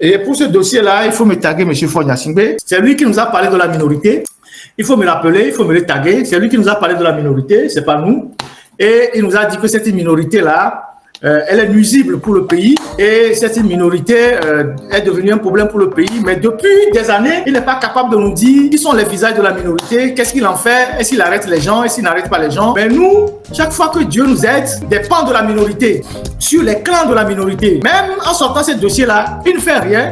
Et pour ce dossier-là, il faut me taguer M. Fogna Singbe. C'est lui qui nous a parlé de la minorité. Il faut me l'appeler, il faut me le taguer. C'est lui qui nous a parlé de la minorité, c'est pas nous. Et il nous a dit que cette minorité-là, elle est nuisible pour le pays et cette minorité est devenue un problème pour le pays. Mais depuis des années, il n'est pas capable de nous dire qui sont les visages de la minorité, qu'est-ce qu'il en fait, est-ce qu'il arrête les gens, est-ce qu'il n'arrête pas les gens. Mais nous, chaque fois que Dieu nous aide, des pans de la minorité, sur les clans de la minorité, même en sortant ce dossier-là, il ne fait rien.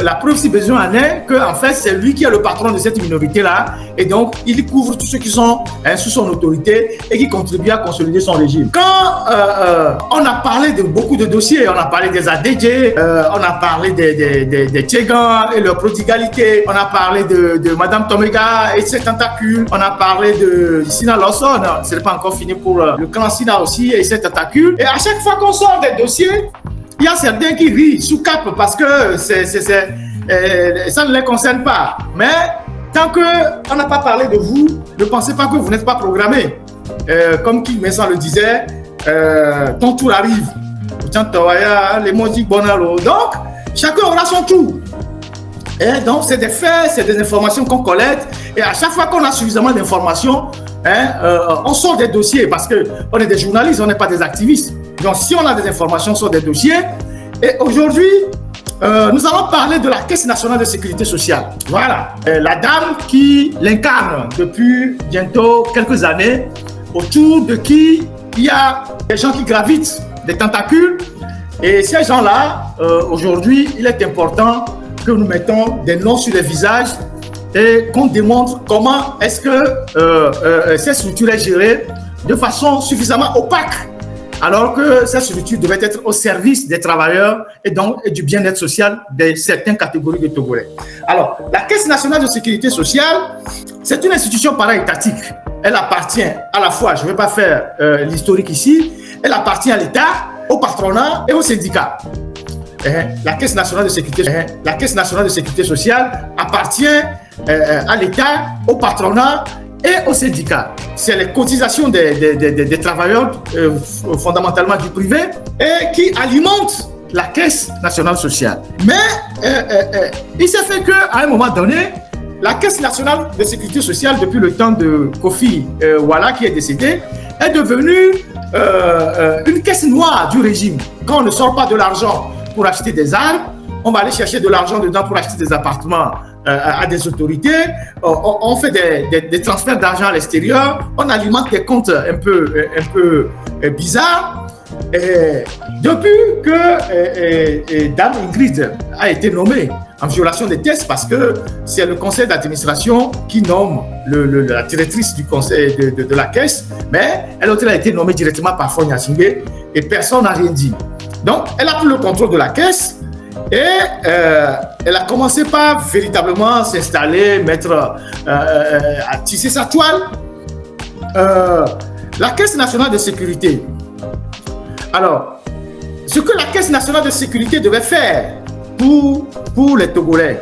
La preuve si besoin en est que en fait c'est lui qui est le patron de cette minorité-là et donc il couvre tous ceux qui sont sous son autorité et qui contribuent à consolider son régime. Quand on a parlé de beaucoup de dossiers, on a parlé des ADJ, on a parlé des Tchégans et leur prodigalité, on a parlé de Madame Tomega et ses tentacules, on a parlé de Sina Lawson, ce n'est pas encore fini pour le clan Sina aussi et ses tentacules. Et à chaque fois qu'on sort des dossiers, il y a certains qui rient sous cap parce que ça ne les concerne pas. Mais tant qu'on n'a pas parlé de vous, ne pensez pas que vous n'êtes pas programmé. Comme King Vincent le disait, ton tour arrive. Donc, chacun aura son tour. Et donc, c'est des faits, c'est des informations qu'on collecte. Et à chaque fois qu'on a suffisamment d'informations, on sort des dossiers parce qu'on est des journalistes, on n'est pas des activistes. Donc, si on a des informations sur des dossiers, et aujourd'hui, nous allons parler de la Caisse nationale de sécurité sociale. Voilà, la dame qui l'incarne depuis bientôt quelques années, autour de qui il y a des gens qui gravitent des tentacules. Et ces gens-là, aujourd'hui, il est important que nous mettons des noms sur les visages et qu'on démontre comment est-ce que cette structure est gérée de façon suffisamment opaque, alors que cette structure devait être au service des travailleurs et donc du bien-être social de certaines catégories de Togolais. Alors, la Caisse nationale de sécurité sociale, c'est une institution para-étatique. Elle appartient à la fois, je ne vais pas faire l'historique ici, elle appartient à l'État, au patronat et aux syndicats. La Caisse nationale de sécurité sociale appartient à l'État, au patronat et aux syndicats. C'est les cotisations des travailleurs, fondamentalement du privé, et qui alimentent la Caisse nationale sociale. Mais il s'est fait qu'à un moment donné, la Caisse nationale de sécurité sociale, depuis le temps de Kofi Wala, qui est décédé, est devenue une caisse noire du régime. Quand on ne sort pas de l'argent pour acheter des armes, on va aller chercher de l'argent dedans pour acheter des appartements à des autorités, on fait des transferts d'argent à l'extérieur, on alimente des comptes un peu bizarres. Et depuis que Dame Ingrid a été nommée en violation des tests, parce que c'est le conseil d'administration qui nomme la directrice du conseil de la caisse, mais elle a été nommée directement par Fogna Singbe et personne n'a rien dit. Donc, elle a pris le contrôle de la caisse et elle a commencé par véritablement s'installer, à tisser sa toile. La Caisse nationale de sécurité. Alors, ce que la Caisse nationale de sécurité devait faire pour les Togolais,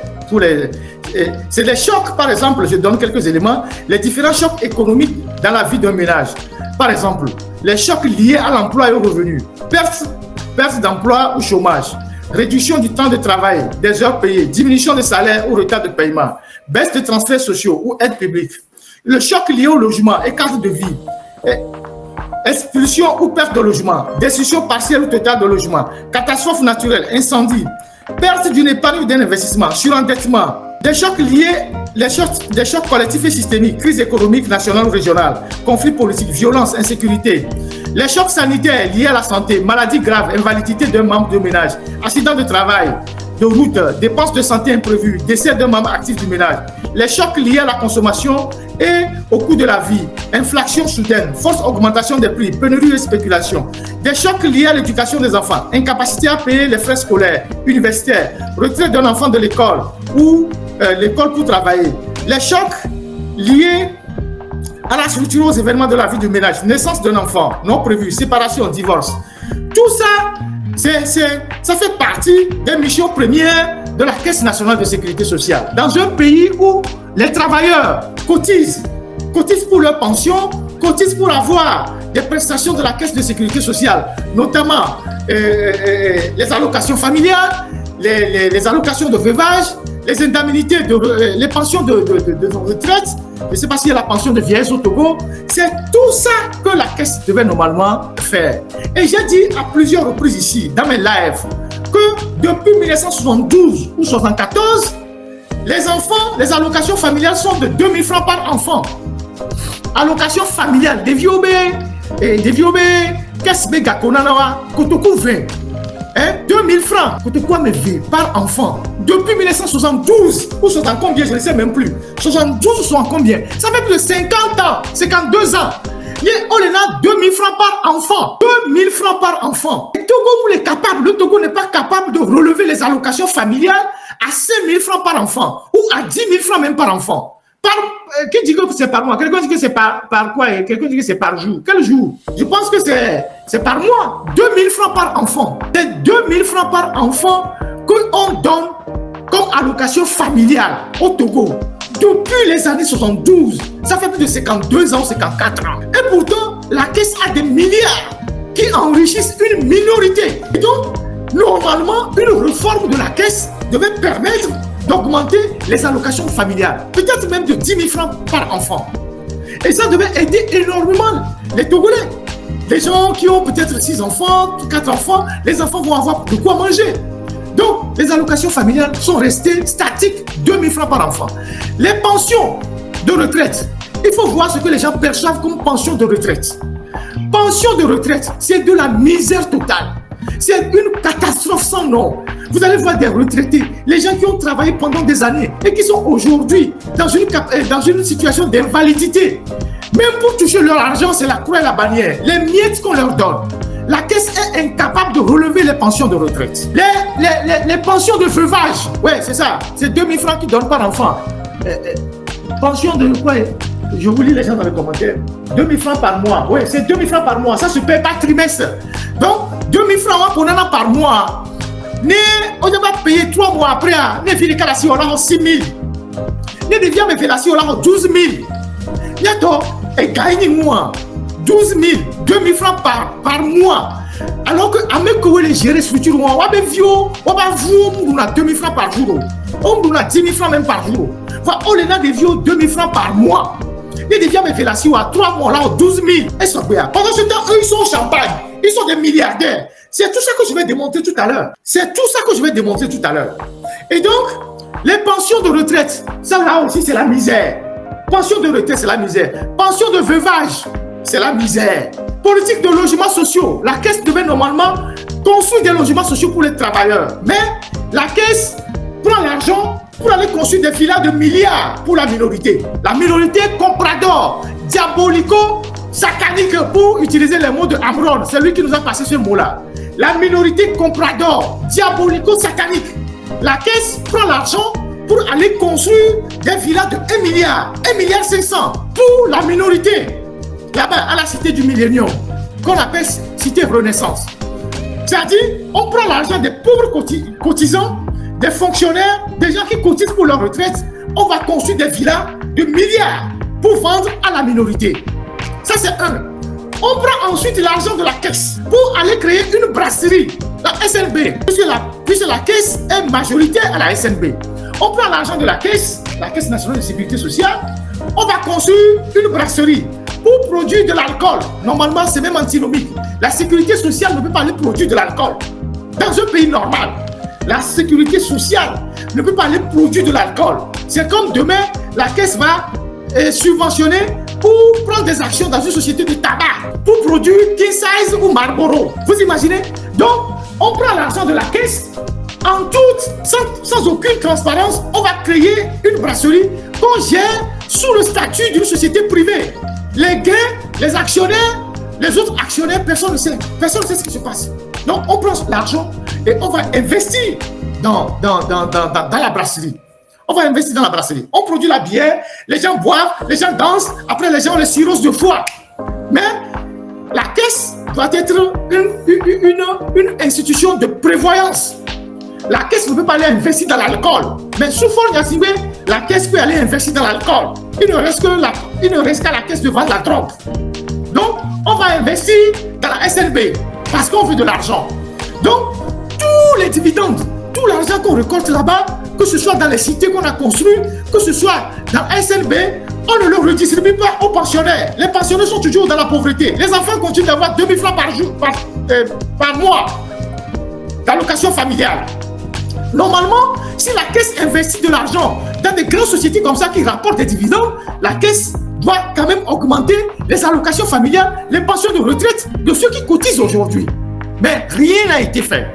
c'est des chocs, par exemple, je donne quelques éléments, les différents chocs économiques dans la vie d'un ménage. Par exemple, les chocs liés à l'emploi et au revenu, perte d'emploi ou chômage, réduction du temps de travail, des heures payées, diminution des salaires ou retard de paiement, baisse de transferts sociaux ou aides publiques, le choc lié au logement et cadre de vie, expulsion ou perte de logement, destruction partielle ou totale de logement, catastrophe naturelle, incendie, perte d'une épargne ou d'un investissement, surendettement, des chocs liés, des chocs collectifs et systémiques, crise économique nationale ou régionale, conflits politiques, violence, insécurité, les chocs sanitaires liés à la santé, maladies graves, invalidité d'un membre de ménage, accident de travail, de route, dépenses de santé imprévues, décès d'un membre actif du ménage, les chocs liés à la consommation et au coût de la vie, inflation soudaine, forte augmentation des prix, pénurie et spéculation, des chocs liés à l'éducation des enfants, incapacité à payer les frais scolaires, universitaires, retrait d'un enfant de l'école ou l'école pour travailler, les chocs liés à la structure, aux événements de la vie du ménage, naissance d'un enfant non prévu, séparation, divorce. Tout ça, ça fait partie des missions premières de la Caisse nationale de sécurité sociale. Dans un pays où les travailleurs cotisent pour leur pension, cotisent pour avoir des prestations de la Caisse de sécurité sociale, notamment les allocations familiales, les allocations de veuvage, les indemnités, les pensions de retraite. Je ne sais pas s'il y a la pension de vieillesse au Togo. C'est tout ça que la caisse devait normalement faire. Et j'ai dit à plusieurs reprises ici, dans mes lives, que depuis 1972 ou 1974, les enfants, les allocations familiales sont de 2 000 francs par enfant. Allocation familiale, des vieux, qu'est-ce que Gakonanawa, Kotokou 20. 2 000 francs, par enfant. Depuis 1972, ou 60 combien, je ne sais même plus. 72 ou 60 combien. Ça fait plus de 50 ans, 52 ans. On a 2 000 francs par enfant. 2 000 francs par enfant. Le Togo, le Togo n'est pas capable de relever les allocations familiales à 5 000 francs par enfant. Ou à 10 000 francs même par enfant. Qui dit que c'est par mois? Quelqu'un dit que c'est par quoi? Quelqu'un dit que c'est par jour. Quel jour? Je pense que c'est par mois. 2 000 francs par enfant. C'est 2 000 francs par enfant qu'on donne comme allocation familiale au Togo. Depuis les années 72, ça fait plus de 52 ans, 54 ans. Et pourtant, la caisse a des milliards qui enrichissent une minorité. Et donc, normalement, une réforme de la caisse devait permettre d'augmenter les allocations familiales, peut-être même de 10 000 francs par enfant. Et ça devait aider énormément les Togolais. Les gens qui ont peut-être 6 enfants, 4 enfants, les enfants vont avoir de quoi manger. Donc, les allocations familiales sont restées statiques, 2 000 francs par enfant. Les pensions de retraite, il faut voir ce que les gens perçoivent comme pension de retraite. Pension de retraite, c'est de la misère totale. C'est une catastrophe sans nom. Vous allez voir des retraités, les gens qui ont travaillé pendant des années et qui sont aujourd'hui dans une situation d'invalidité. Même pour toucher leur argent, c'est la croix et la bannière. Les miettes qu'on leur donne. La caisse est incapable de relever les pensions de retraite. Les pensions de veuvage, ouais, c'est ça. C'est 2 000 francs qu'ils donnent par enfant. Pension de quoi? Je vous lis les gens dans les commentaires. 2 000 francs par mois. Oui, c'est 2 000 francs par mois. Ça se paye par trimestre. Donc, 2 000 francs qu'on en a par mois. On va payer 3 mois après. On a 6 000. On a 12 000. Bientôt, et gagne moi 12 000, 2 000 francs par mois. Alors que Amekowe les gérer structure, on va vous 2 000 francs par jour. On a 10 000 francs même par jour. On a des vieux 2 000 francs par mois. Les déviants me fait la à 3 mois là, 12 000. Pendant ce temps, eux, ils sont au champagne. Ils sont des milliardaires. C'est tout ça que je vais démontrer tout à l'heure. Et donc, les pensions de retraite, ça là aussi, c'est la misère. Pension de retraite, c'est la misère. Pension de veuvage, c'est la misère. Politique de logements sociaux. La caisse devait normalement construire des logements sociaux pour les travailleurs. Mais la caisse prend l'argent pour aller construire des villas de milliards pour la minorité. La minorité comprador, diabolico, satanique, pour utiliser les mots de Amron. C'est lui qui nous a passé ce mot-là. La minorité comprador, diabolico, satanique. La caisse prend l'argent pour aller construire des villas de 1 milliard, 1 milliard 500 pour la minorité. Là-bas, à la cité du Millénium, qu'on appelle cité Renaissance. C'est-à-dire, on prend l'argent des pauvres cotisants, des fonctionnaires, des gens qui cotisent pour leur retraite. On va construire des villas de milliards pour vendre à la minorité. Ça, c'est un. On prend ensuite l'argent de la caisse pour aller créer une brasserie, la SNB, puisque la caisse est majoritaire à la SNB. On prend l'argent de la Caisse nationale de sécurité sociale, on va construire une brasserie pour produire de l'alcool. Normalement, c'est même antinomique. La sécurité sociale ne peut pas aller produire de l'alcool. Dans un pays normal, la sécurité sociale ne peut pas aller produire de l'alcool. C'est comme demain, la Caisse va subventionner ou prendre des actions dans une société de tabac pour produire King Size ou Marlboro. Vous imaginez? Donc, on prend l'argent de la Caisse. En sans aucune transparence, on va créer une brasserie qu'on gère sous le statut d'une société privée. Les gains, les actionnaires, les autres actionnaires, personne ne sait ce qui se passe. Donc on prend l'argent et on va investir dans la brasserie. On produit la bière, les gens boivent, les gens dansent, après les gens ont les cirrhoses de foie. Mais la caisse doit être une institution de prévoyance. La caisse ne peut pas aller investir dans l'alcool. Mais sous forme d'assimé, la caisse peut aller investir dans l'alcool. Il ne reste qu'à la caisse de vendre la drogue. Donc, on va investir dans la SNB parce qu'on veut de l'argent. Donc, tous les dividendes, tout l'argent qu'on récolte là-bas, que ce soit dans les cités qu'on a construites, que ce soit dans SNB, on ne le redistribue pas aux pensionnaires. Les pensionnaires sont toujours dans la pauvreté. Les enfants continuent d'avoir 2 000 francs par mois d'allocation familiale. Normalement, si la caisse investit de l'argent dans des grandes sociétés comme ça qui rapportent des dividendes, la caisse doit quand même augmenter les allocations familiales, les pensions de retraite de ceux qui cotisent aujourd'hui. Mais rien n'a été fait.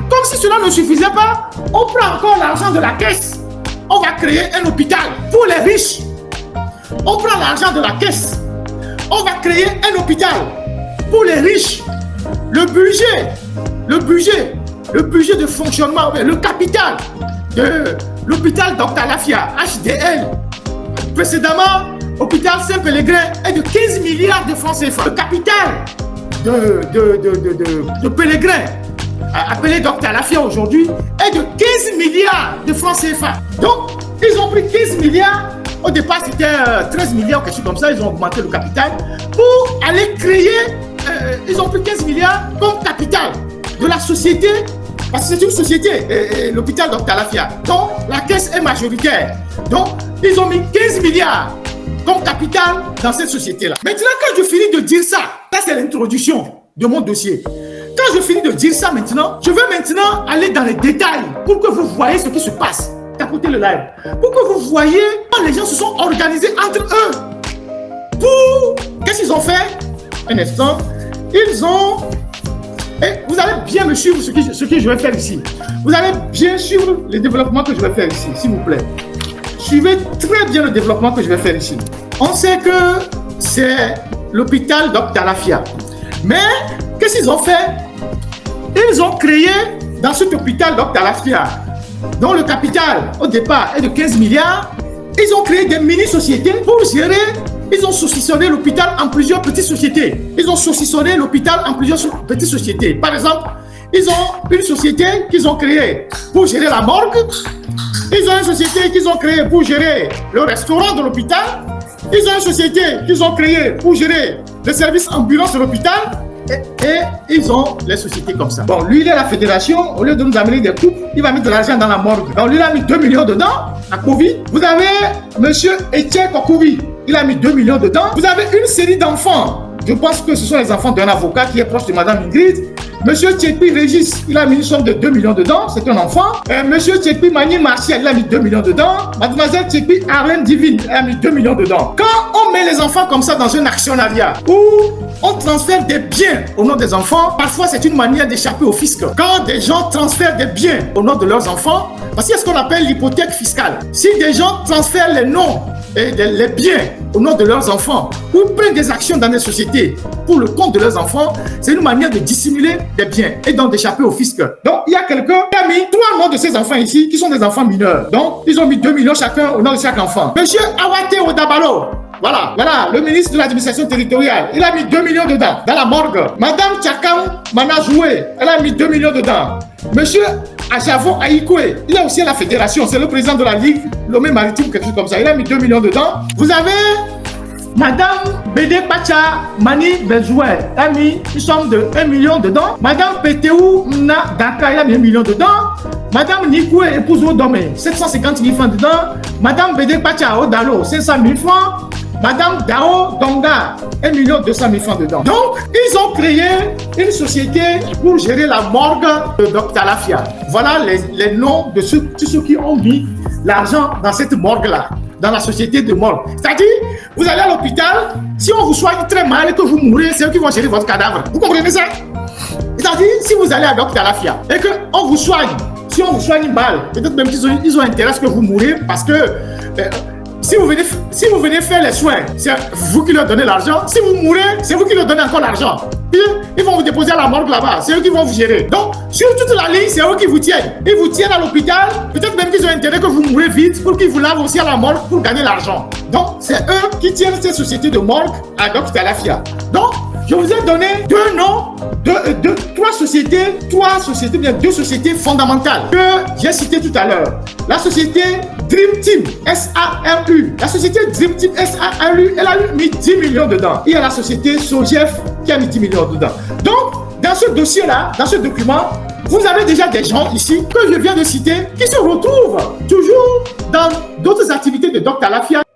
Comme si cela ne suffisait pas, on prend encore l'argent de la caisse. On va créer un hôpital pour les riches. On prend l'argent de la caisse. On va créer un hôpital pour les riches. Le budget de fonctionnement, le capital de l'hôpital Dr Lafia, HDL, précédemment, hôpital Saint-Pélégrin est de 15 milliards de francs CFA. Le capital de Pélégrin, appelé Dr Lafia aujourd'hui, est de 15 milliards de francs CFA. Donc, ils ont pris 15 milliards. Au départ, c'était 13 milliards, quelque chose comme ça. Ils ont augmenté le capital pour aller créer. Ils ont pris 15 milliards comme capital de la société. Parce que c'est une société, l'hôpital Dr Lafia. Donc, la caisse est majoritaire. Donc, ils ont mis 15 milliards comme capital dans cette société-là. Maintenant, quand je finis de dire ça, ça c'est l'introduction de mon dossier. Quand je finis de dire ça maintenant, je vais maintenant aller dans les détails pour que vous voyez ce qui se passe. Tapotez le live. Pour que vous voyez comment les gens se sont organisés entre eux. Qu'est-ce qu'ils ont fait? Un instant. Ils ont... Et vous allez bien me suivre ce que je vais faire ici. Vous allez bien suivre le développement que je vais faire ici, s'il vous plaît. Suivez très bien le développement que je vais faire ici. On sait que c'est l'hôpital Dr Lafia. Mais qu'est-ce qu'ils ont fait? Ils ont créé dans cet hôpital Dr Lafia, dont le capital au départ est de 15 milliards, ils ont créé des mini-sociétés pour gérer. Ils ont saucissonné l'hôpital en plusieurs petites sociétés. Par exemple, ils ont une société qu'ils ont créée pour gérer la morgue. Ils ont une société qu'ils ont créée pour gérer le restaurant de l'hôpital. Ils ont une société qu'ils ont créée pour gérer le service ambulance de l'hôpital. Et ils ont les sociétés comme ça. Bon, lui, il est la fédération. Au lieu de nous amener des coupes, il va mettre de l'argent dans la morgue. Donc, lui, il a mis 2 millions dedans, à Covid. Vous avez monsieur Etienne Kokovi. Il a mis 2 millions dedans. Vous avez une série d'enfants. Je pense que ce sont les enfants d'un avocat qui est proche de Madame Ingrid. Monsieur Tchekpi Régis, il a mis une somme de 2 millions dedans. C'est un enfant. Monsieur Tchekpi Mani Martial, il a mis 2 millions dedans. Mademoiselle Tchekpi Arlène Divine, elle a mis 2 millions dedans. Quand on met les enfants comme ça dans un actionnariat où on transfère des biens au nom des enfants, parfois c'est une manière d'échapper au fisc. Quand des gens transfèrent des biens au nom de leurs enfants, parce qu'il y a ce qu'on appelle l'hypothèque fiscale. Si des gens transfèrent les noms et les biens au nom de leurs enfants ou prennent des actions dans des sociétés pour le compte de leurs enfants, c'est une manière de dissimuler des biens et donc d'échapper au fisc. Donc, il y a quelqu'un qui a mis 3 noms de ces enfants ici qui sont des enfants mineurs. Donc, ils ont mis 2 millions chacun au nom de chaque enfant. Monsieur Awate Odabalo, voilà, le ministre de l'administration territoriale, il a mis 2 millions dedans, dans la morgue. Madame Tchakam Manajoué, elle a mis 2 millions dedans. Monsieur Ajavon Aïkoué, il est aussi à la fédération, c'est le président de la Ligue Lomé Maritime, quelque chose comme ça. Il a mis 2 millions dedans. Vous avez Madame Bédé Pacha Mani Bezoué, elle a mis une somme de 1 million dedans. Madame Pétéou Mna Daka, elle a mis 1 million dedans. Madame Nikoué épouse Odomé, 750 000 francs dedans. Madame Bédé Pacha Odalo, 500 000 francs. Madame Dao Donga, 1 200 000 francs dedans. Donc, ils ont créé une société pour gérer la morgue de Dr Lafia. Voilà les noms de tous ceux qui ont mis l'argent dans cette morgue-là, dans la société de morgue. C'est-à-dire, vous allez à l'hôpital, si on vous soigne très mal et que vous mourrez, c'est eux qui vont gérer votre cadavre. Vous comprenez ça? C'est-à-dire, si vous allez à Dr Lafia et qu'on vous soigne, si on vous soigne mal, peut-être même qu'ils ont intérêt à ce que vous mourrez parce que... Si vous venez faire les soins, c'est vous qui leur donnez l'argent. Si vous mourrez, c'est vous qui leur donnez encore l'argent. Ils vont vous déposer à la morgue là-bas. C'est eux qui vont vous gérer. Donc, sur toute la ligne, c'est eux qui vous tiennent. Ils vous tiennent à l'hôpital. Peut-être même qu'ils ont intérêt que vous mourrez vite pour qu'ils vous lavent aussi à la morgue pour gagner l'argent. Donc, c'est eux qui tiennent cette société de morgue à Dr Lafia. Donc, je vous ai donné 2 noms de 3 sociétés, bien 2 sociétés fondamentales que j'ai citées tout à l'heure. La société Dream Team, SARU. La société Dream Team, SARU, elle a mis 10 millions dedans. Il y a la société Sogef qui a mis 10 millions dedans. Donc, dans ce dossier-là, dans ce document, vous avez déjà des gens ici que je viens de citer qui se retrouvent toujours dans d'autres activités de Dr Lafia.